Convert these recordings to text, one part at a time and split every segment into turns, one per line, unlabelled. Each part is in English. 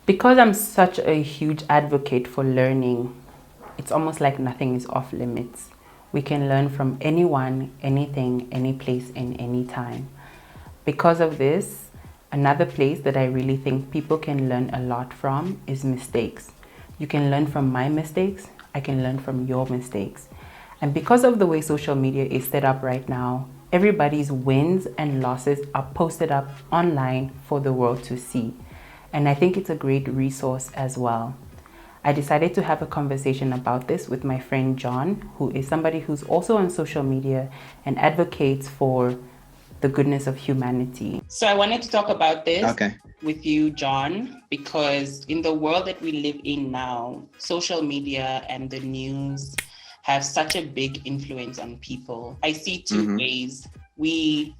Because I'm such a huge advocate for learning, it's almost like nothing is off limits. We can learn from anyone, anything, any place, and any time. Because of this, another place that I really think people can learn a lot from is mistakes. You can learn from my mistakes, I can learn from your mistakes. And because of the way social media is set up right now, everybody's wins and losses are posted up online for the world to see. And I think it's a great resource as well. I decided to have a conversation about this with my friend John, who is somebody who's also on social media and advocates for the goodness of humanity. So I wanted to talk about this with you, John, because in the world that we live in now, social media and the news have such a big influence on people. I see two ways. We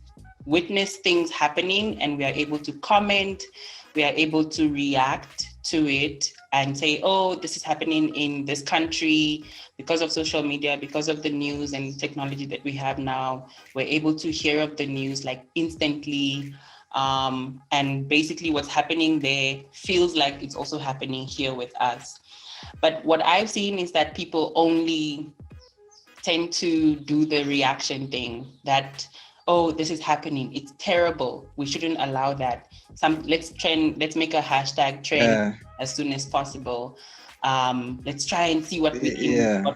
witness things happening and we are able to comment, we are able to react to it and say, oh, this is happening in this country because of social media, because of the news and technology that we have now. We're able to hear of the news like instantly. And basically what's happening there feels like it's also happening here with us. But what I've seen is that people only tend to do the reaction thing that, oh, this is happening, it's terrible, we shouldn't allow that. Let's make a hashtag trend as soon as possible. Let's try and see what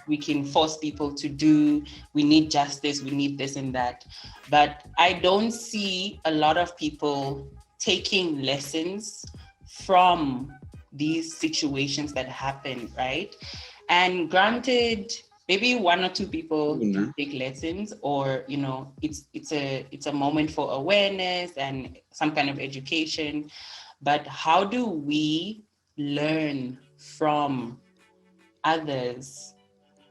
we can force people to do. We need justice, we need this and that. But I don't see a lot of people taking lessons from these situations that happen, right? And granted, maybe one or two people do take lessons, or it's a moment for awareness and some kind of education. But how do we learn from others?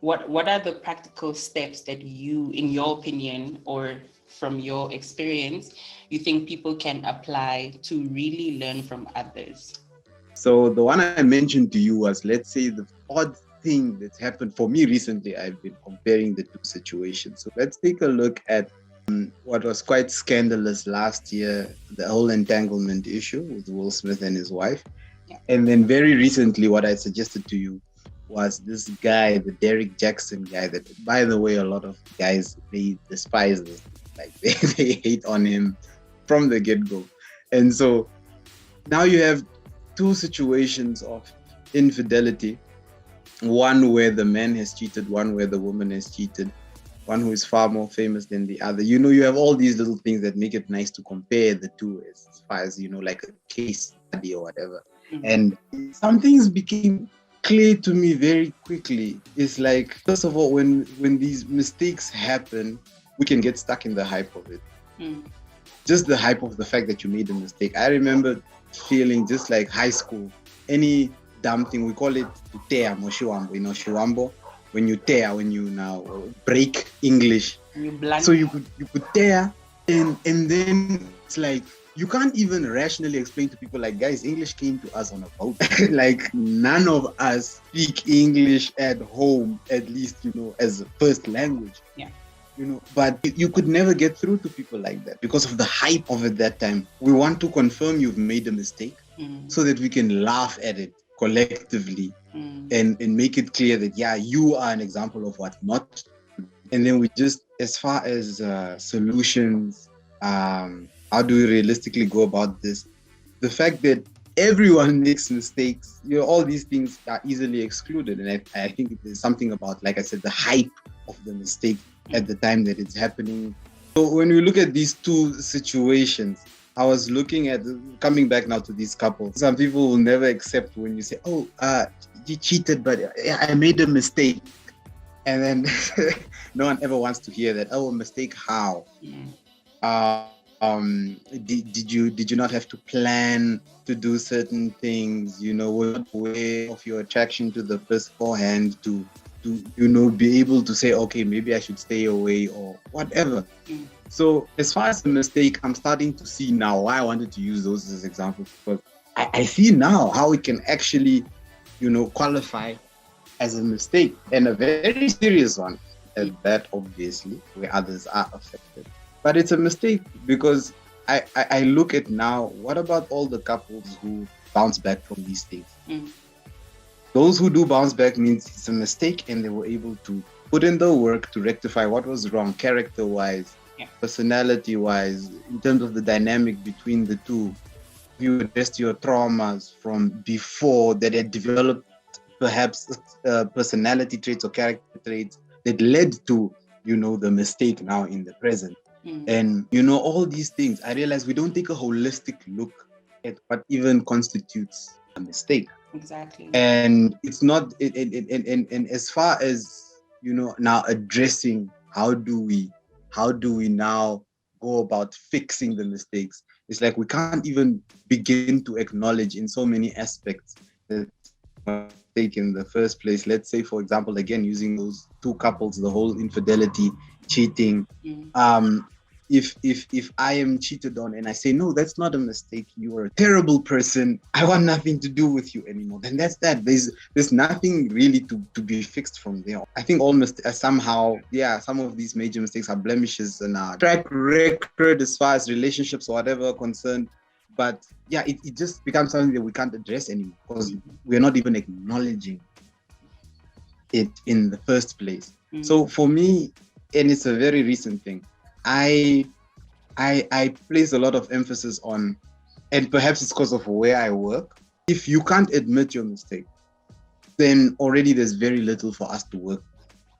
What are the practical steps that you, in your opinion or from your experience, you think people can apply to really learn from others?
So the one I mentioned to you was, let's say, the odd thing that's happened for me recently. I've been comparing the two situations. So let's take a look at what was quite scandalous last year, the whole entanglement issue with Will Smith and his wife. Yeah. And then very recently, what I suggested to you was this guy, the Derek Jackson guy, that, by the way, a lot of guys, they despise this. Like they hate on him from the get-go. And so now you have two situations of infidelity, one where the man has cheated, one where the woman has cheated, one who is far more famous than the other. You have all these little things that make it nice to compare the two as far as, like a case study or whatever. And some things became clear to me very quickly. It's like, first of all, when these mistakes happen, we can get stuck in the hype of it. Just the hype of the fact that you made a mistake. I remember feeling just like high school, any dumb thing, we call it tear, shiwambo, shiwambo, when you tear, when you now break English. So you could tear, and then it's like, you can't even rationally explain to people like, guys, English came to us on a boat. Like, none of us speak English at home, at least, as a first language. Yeah. But you could never get through to people like that because of the hype of it that time. We want to confirm you've made a mistake so that we can laugh at it collectively and make it clear that, yeah, you are an example of what not. And then we just, as far as solutions, how do we realistically go about this? The fact that everyone makes mistakes, all these things are easily excluded. And I think there's something about, like I said, the hype of the mistake at the time that it's happening. So when we look at these two situations, I was looking at, coming back now to these couples, some people will never accept when you say, oh, you cheated, but I made a mistake. And then no one ever wants to hear that. Oh, a mistake, how? Did you not have to plan to do certain things? Were not aware of your attraction to the person beforehand to be able to say, okay, maybe I should stay away or whatever. So as far as the mistake, I'm starting to see now why I wanted to use those as examples, because I see now how it can actually, qualify as a mistake, and a very serious one at that, obviously, where others are affected. But it's a mistake because I look at now, what about all the couples who bounce back from these things.
Mm.
Those who do bounce back means it's a mistake and they were able to put in the work to rectify what was wrong, character-wise, personality-wise, in terms of the dynamic between the two. You addressed your traumas from before that had developed perhaps personality traits or character traits that led to, the mistake now in the present. And, all these things, I realize we don't take a holistic look at what even constitutes a mistake.
Exactly.
And it's not, and as far as, now addressing how do we now go about fixing the mistakes, it's like we can't even begin to acknowledge in so many aspects that mistake in the first place. Let's say, for example, again, using those two couples, the whole infidelity, cheating. If I am cheated on and I say, no, that's not a mistake, you are a terrible person, I want nothing to do with you anymore, then that's that. There's nothing really to be fixed from there. I think almost somehow, some of these major mistakes are blemishes in our track record as far as relationships or whatever concerned. But it just becomes something that we can't address anymore because we're not even acknowledging it in the first place. So for me, and it's a very recent thing, I place a lot of emphasis on, and perhaps it's because of where I work, if you can't admit your mistake, then already there's very little for us to work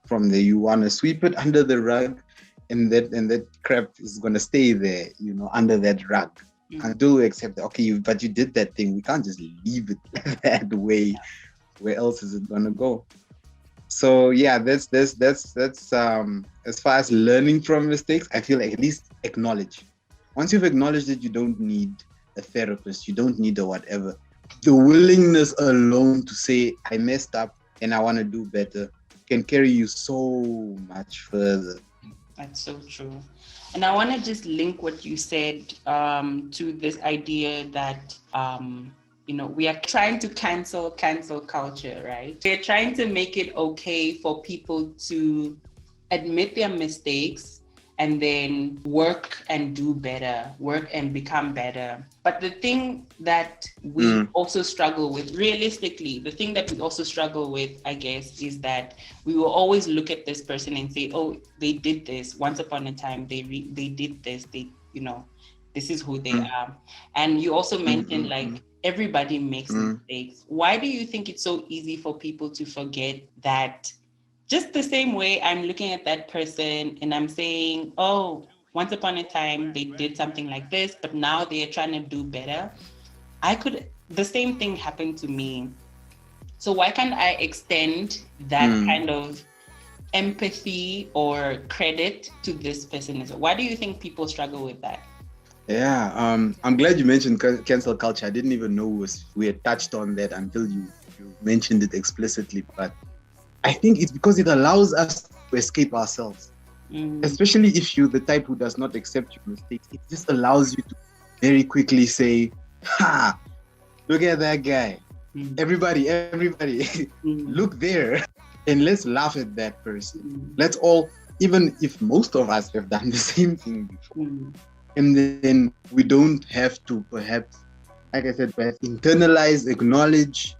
from there. You want to sweep it under the rug, and that crap is going to stay there, under that rug. Until we accept that, okay, but you did that thing. We can't just leave it that way. Where else is it going to go? So that's as far as learning from mistakes, I feel like at least acknowledge. Once you've acknowledged it, you don't need a therapist, you don't need a whatever. The willingness alone to say, I messed up and I want to do better, can carry you so much further.
That's so true. And I want to just link what you said to this idea that we are trying to cancel culture, right? We're trying to make it okay for people to admit their mistakes and then work and do better, work and become better. But the thing that we also struggle with, realistically, the thing that we also struggle with, I guess, is that we will always look at this person and say, oh, they did this. Once upon a time, they did this. This is who they are. And you also mentioned like everybody makes mistakes. Why do you think it's so easy for people to forget that? Just the same way I'm looking at that person and I'm saying, oh, once upon a time they did something like this, but now they're trying to do better. The same thing happened to me. So why can't I extend that kind of empathy or credit to this person as well? Why do you think people struggle with that?
Yeah, I'm glad you mentioned cancel culture. I didn't even know we had touched on that until you mentioned it explicitly. But I think it's because it allows us to escape ourselves. Especially if you're the type who does not accept your mistakes. It just allows you to very quickly say, ha, look at that guy. Everybody, look there. And let's laugh at that person. Let's all, even if most of us have done the same thing before. And then we don't have to perhaps, like I said, perhaps internalize, acknowledge,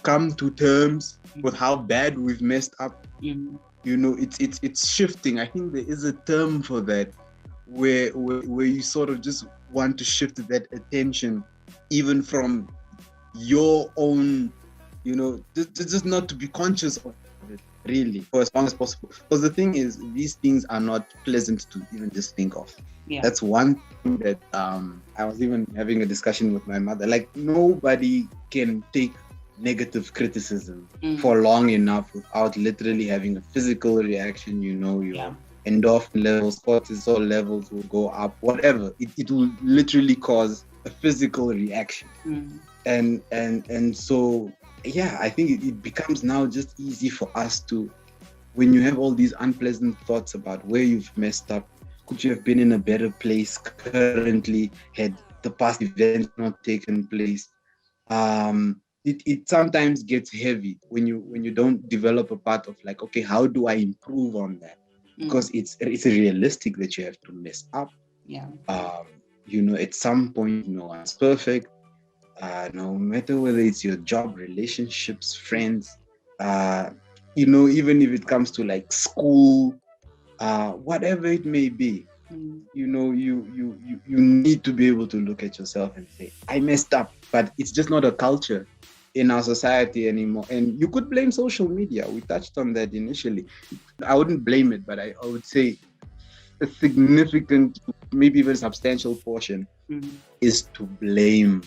come to terms with how bad we've messed up. It's shifting. I think there is a term for that where you sort of just want to shift that attention even from your own, just not to be conscious of it really for as long as possible. Because the thing is, these things are not pleasant to even just think of. That's one thing that I was even having a discussion with my mother. Like, nobody can take negative criticism for long enough without literally having a physical reaction. Your endorphin levels, cortisol levels will go up, whatever. It will literally cause a physical reaction. And so, I think it becomes now just easy for us to, when you have all these unpleasant thoughts about where you've messed up, could you have been in a better place currently had the past events not taken place? It sometimes gets heavy when you don't develop a part of like, okay, how do I improve on that? Because it's realistic that you have to mess up. At some point, no one's perfect. no matter whether it's your job, relationships, friends, even if it comes to like school, whatever it may be, you need to be able to look at yourself and say, I messed up. But it's just not a culture in our society anymore. And you could blame social media. We touched on that initially. I wouldn't blame it, but I would say a significant, maybe even substantial portion is to blame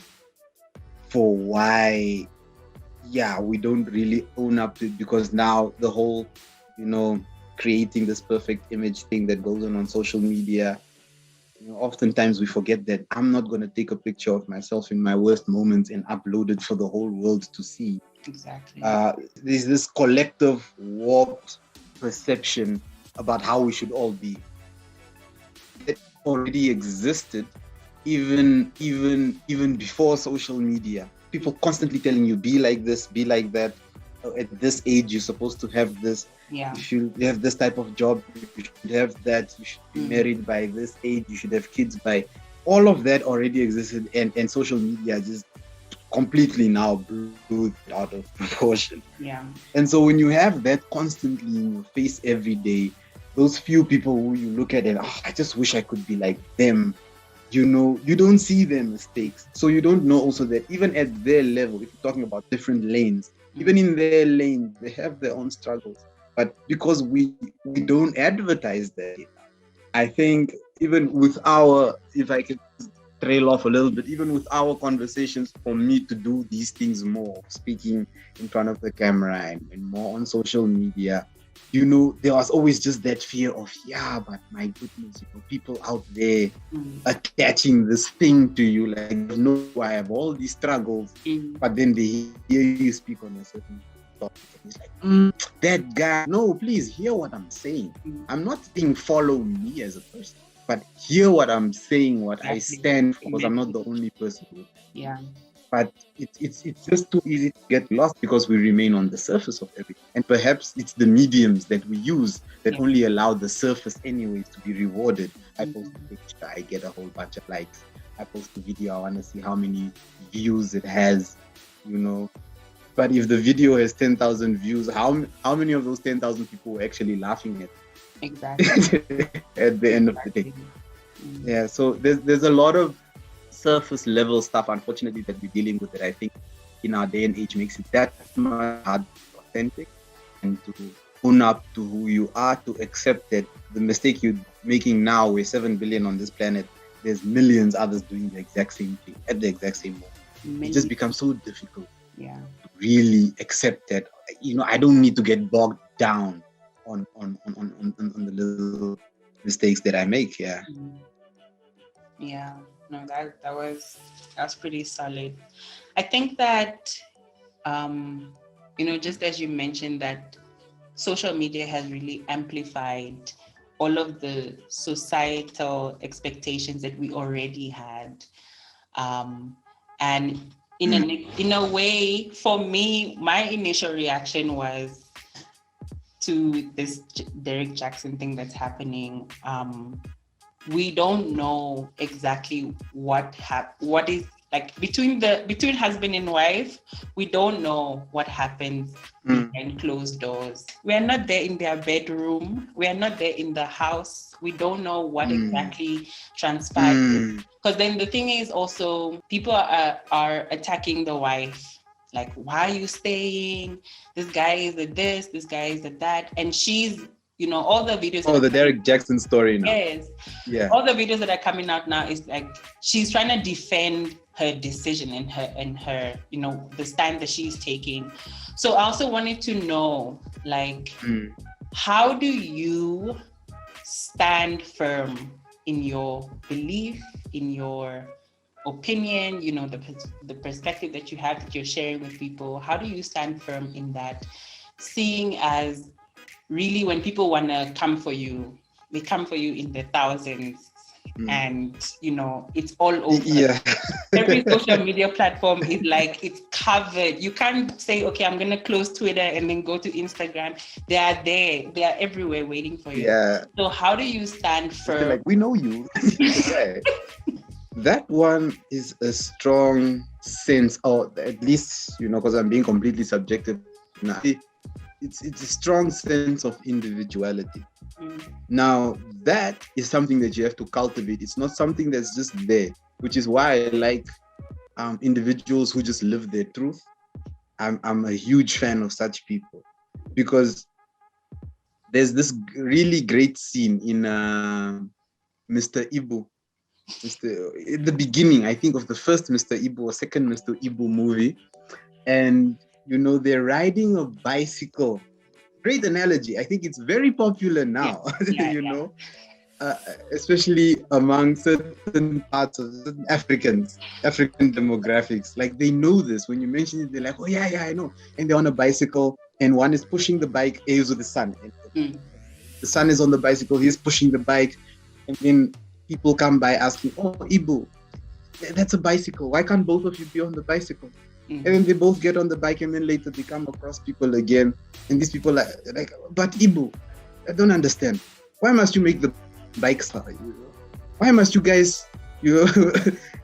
for why, we don't really own up to it, because now the whole, creating this perfect image thing that goes on social media, oftentimes we forget that I'm not going to take a picture of myself in my worst moments and upload it for the whole world to see.
Exactly.
There's this collective warped perception about how we should all be that already existed even before social media. People constantly telling you, be like this, be like that. At this age, you're supposed to have this.
Yeah.
You should have this type of job. You should have that. You should be married by this age. You should have kids by. All of that already existed, and social media just completely now blew it out of proportion.
Yeah.
And so when you have that constantly in your face every day, those few people who you look at and I just wish I could be like them. You don't see their mistakes. So you don't know also that even at their level, if you're talking about different lanes, even in their lane, they have their own struggles. But because we don't advertise that, I think even with if I can trail off a little bit, even with our conversations, for me to do these things more, speaking in front of the camera and more on social media, there was always just that fear of, but my goodness, people out there attaching this thing to you, like, no, I have all these struggles, but then they hear you speak on a certain topic, and it's like, that guy, no, please hear what I'm saying. I'm not saying follow me as a person, but hear what I'm saying, what I stand for, because I'm not the only person.
Yeah.
But it's just too easy to get lost because we remain on the surface of everything. And perhaps it's the mediums that we use that only allow the surface anyways to be rewarded. I post a picture, I get a whole bunch of likes. I post a video, I want to see how many views it has, But if the video has 10,000 views, how many of those 10,000 people were actually laughing at?
Exactly.
At the end of the day. Yeah, so there's a lot of surface level stuff, unfortunately, that we're dealing with, that I think in our day and age makes it that much hard to be authentic and to own up to who you are, to accept that the mistake you're making now, we're 7 billion on this planet, there's millions others doing the exact same thing at the exact same moment. It just becomes so difficult to really accept that, I don't need to get bogged down on the little mistakes that I make. Yeah.
No, that's pretty solid. I think that just as you mentioned, that social media has really amplified all of the societal expectations that we already had, and in a way, for me, my initial reaction was to this Derek Jackson thing that's happening. We don't know exactly what is like between husband and wife. We don't know what happens behind closed doors. We are not there in their bedroom. We are not there in the house. We don't know what exactly transpired. Because then the thing is also, people are attacking the wife. Like, why are you staying? This guy is a this guy is a that. And she's, all the videos.
Oh, the Derek Jackson story now.
Yes. Yeah. All the videos that are coming out now is like, she's trying to defend her decision and her, the stand that she's taking. So I also wanted to know, like, how do you stand firm in your belief, in your opinion, the perspective that you have, that you're sharing with people? How do you stand firm in that, seeing as really when people want to come for you, they come for you in the thousands, and it's all over.
Yeah.
Every social media platform is like, it's covered. You can't say, okay, I'm gonna close Twitter and then go to Instagram. They are there, they are everywhere waiting for you.
Yeah.
So how do you stand firm?
Like, we know you. That one is a strong sense, or at least, because I'm being completely subjective now. It's a strong sense of individuality. Now, that is something that you have to cultivate. It's not something that's just there, which is why I like individuals who just live their truth. I'm a huge fan of such people, because there's this really great scene in Mr. Ibu. In the beginning, I think, of the first Mr. Ibu or second Mr. Ibu movie, and they're riding a bicycle. Great analogy. I think it's very popular now.
Yeah.
Especially among certain parts of certain African demographics. Like, they know this. When you mention it, they're like, oh yeah, I know. And they're on a bicycle, and one is pushing the bike, with the son. And the son is on the bicycle, he's pushing the bike, and then people come by asking, oh, Ibu, that's a bicycle. Why can't both of you be on the bicycle? And then they both get on the bike, and then later they come across people again, and these people are like, but Ibu, I don't understand. Why must you make the bike start? Why must you guys,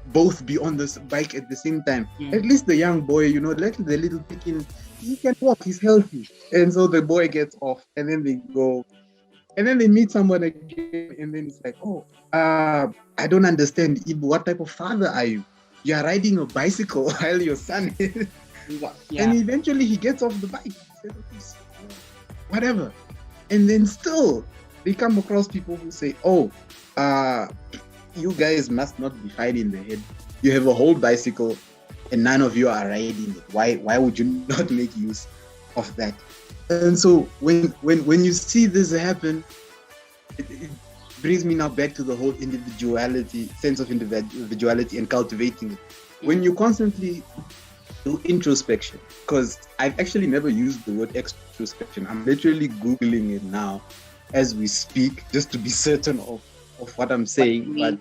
both be on this bike at the same time? At least the young boy, let the little Pekin, he can walk, he's healthy. And so the boy gets off, and then they go, and then they meet someone again, and then it's like, oh, I don't understand, Ibu, what type of father are you? You are riding a bicycle while your son is. And eventually he gets off the bike. He says, okay, whatever. And then still, they come across people who say, oh, you guys must not be fine in the head. You have a whole bicycle and none of you are riding it. Why would you not make use of that? And so when you see this happen, it brings me now back to the whole sense of individuality and cultivating it. When you constantly do introspection, because I've actually never used the word extrospection. I'm literally Googling it now as we speak, just to be certain of what I'm saying. But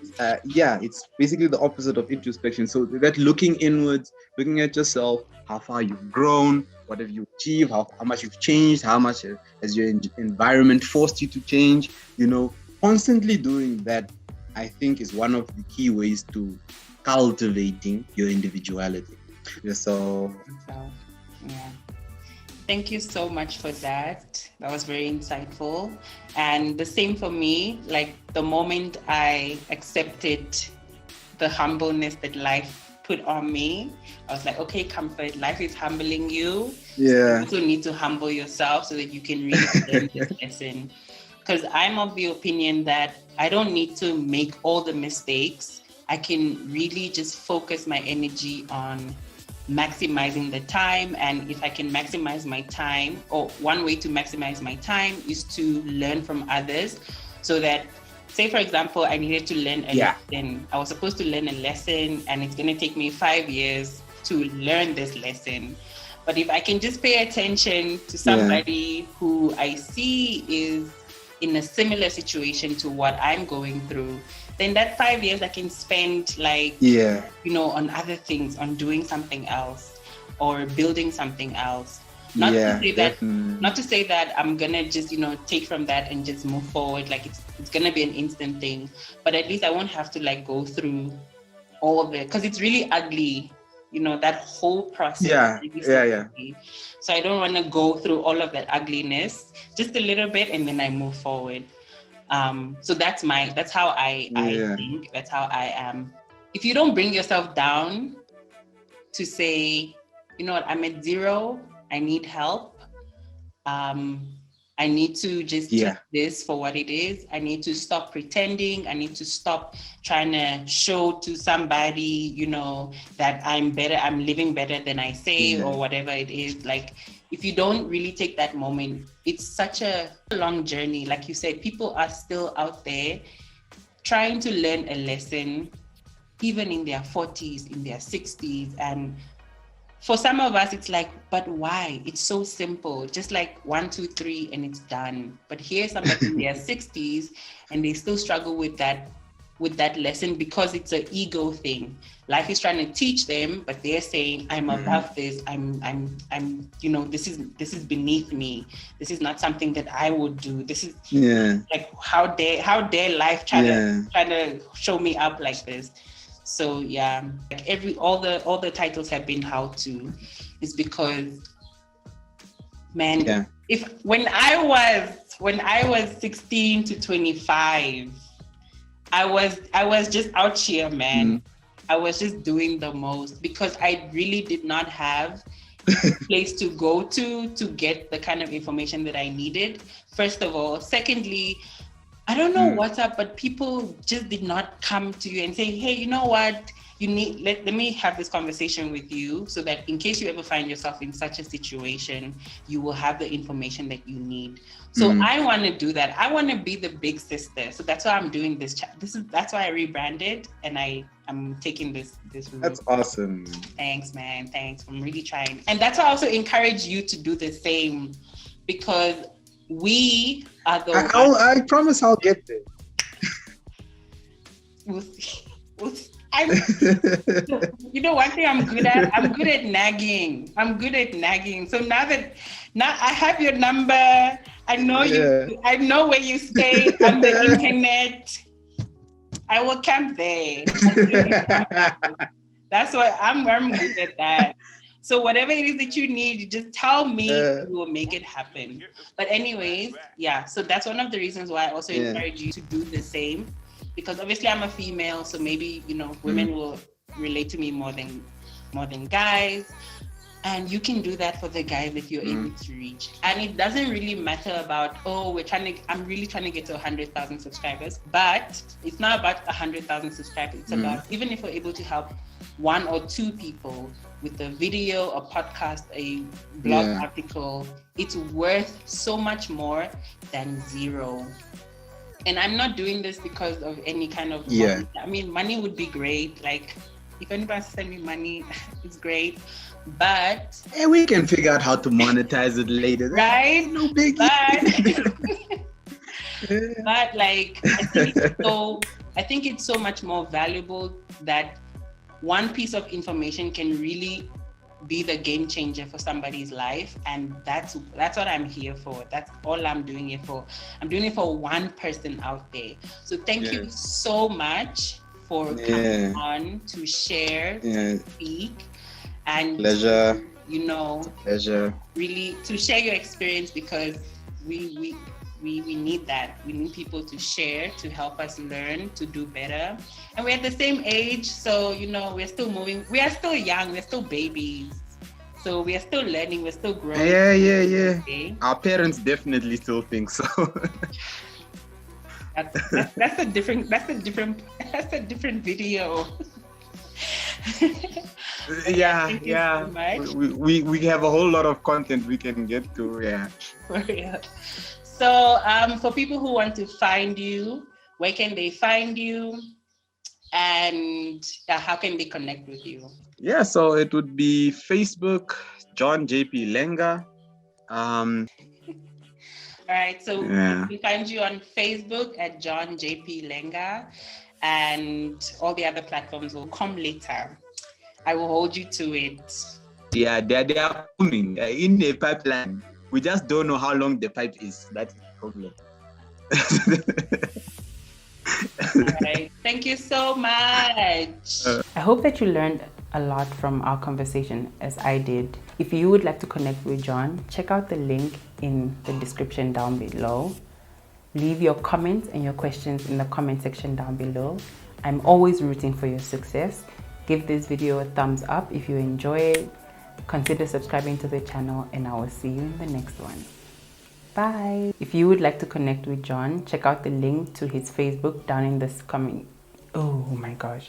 it's basically the opposite of introspection. So that looking inwards, looking at yourself, how far you've grown, what have you achieved, how much you've changed, how much has your environment forced you to change, constantly doing that, I think, is one of the key ways to cultivating your individuality. So
yeah. Thank you so much for that. That was very insightful. And the same for me, like the moment I accepted the humbleness that life put on me, I was like, okay, Comfort, life is humbling you.
Yeah.
You also need to humble yourself so that you can really learn this lesson. Because I'm of the opinion that I don't need to make all the mistakes. I can really just focus my energy on maximizing the time. And if I can maximize my time, or one way to maximize my time is to learn from others. So that, say for example, I needed to learn a lesson. I was supposed to learn a lesson and it's going to take me 5 years to learn this lesson. But if I can just pay attention to somebody who I see is in a similar situation to what I'm going through, then that 5 years I can spend on other things, on doing something else or building something else. Not to say that I'm gonna just, take from that and just move forward. Like it's gonna be an instant thing, but at least I won't have to go through all of it, because it's really ugly, that whole process. Ugly. So I don't want to go through all of that ugliness, just a little bit, and then I move forward. So that's how I think, that's how I am. If you don't bring yourself down to say, you know what, I'm at zero, I need help. I need to just take this for what it is. I need to stop pretending. I need to stop trying to show to somebody, that I'm better, I'm living better than I say, or whatever it is. Like, if you don't really take that moment, it's such a long journey. Like you said, people are still out there trying to learn a lesson, even in their 40s, in their 60s. And for some of us, it's like, but why? It's so simple, just like 1, 2, 3, and it's done. But here's somebody in their 60s, and they still struggle with that lesson, because it's an ego thing. Life is trying to teach them, but they're saying, I'm above this. I'm this is beneath me. This is not something that I would do. This is like, how dare life try to show me up like this. So yeah, like all the titles have been how to, is because, man,
Yeah.
if when I was 16 to 25, I was just out here, man. I was just doing the most because I really did not have a place to go to get the kind of information that I needed. First of all. Secondly, I don't know what's up, but people just did not come to you and say, hey, you know what? You need, let me have this conversation with you so that in case you ever find yourself in such a situation, you will have the information that you need. So I want to do that. I want to be the big sister. So that's why I'm doing this. That's why I rebranded, and I'm taking this route.
That's awesome.
Thanks, man. Thanks. I'm really trying. And that's why I also encourage you to do the same, because we are the
I promise I'll get there.
We'll see. You know, one thing I'm good at? I'm good at nagging. So now I have your number. I know you. I know where you stay on the internet. I will camp there. That's why I'm good at that. So whatever it is that you need, you just tell me, we will make it happen. But anyways, yeah. So that's one of the reasons why I also encourage you to do the same. Because obviously I'm a female, so maybe, you know, women will relate to me more than guys. And you can do that for the guys that you're able to reach. And it doesn't really matter about, I'm really trying to get to 100,000 subscribers. But it's not about 100,000 subscribers. It's about, even if we're able to help one or two people with a video, a podcast, a blog article, it's worth so much more than zero. And I'm not doing this because of any kind of money. I mean, money would be great. Like, if anybody send me money, it's great. But
we can figure out how to monetize it later,
right?
No biggie.
But like, I think it's so much more valuable that one piece of information can really be the game changer for somebody's life, and that's what I'm here for. That's all I'm doing it for. I'm doing it for one person out there. So thank you so much for coming on to share, to speak, and
pleasure.
Pleasure. Really to share your experience, because we need that. We need people to share, to help us learn, to do better. And we're at the same age, so we're still moving. We are still young, we're still babies. So we are still learning, we're still growing.
Yeah. Okay? Our parents definitely still think so.
That's a different video.
Yeah. So we have a whole lot of content we can get to,
For real. So for people who want to find you, where can they find you? And how can they connect with you?
Yeah, so it would be Facebook, John LP Lenga.
All right, so we can find you on Facebook at John LP Lenga, and all the other platforms will come later. I will hold you to it.
Yeah, they are coming in the pipeline. We just don't know how long the pipe is. That's the problem.
All right. Thank you so much. I hope that you learned a lot from our conversation, as I did. If you would like to connect with John, check out the link in the description down below. Leave your comments and your questions in the comment section down below. I'm always rooting for your success. Give this video a thumbs up if you enjoy it. Consider subscribing to the channel, and I will see you in the next one. Bye. If you would like to connect with John, check out the link to his Facebook down in this comment. Oh my gosh.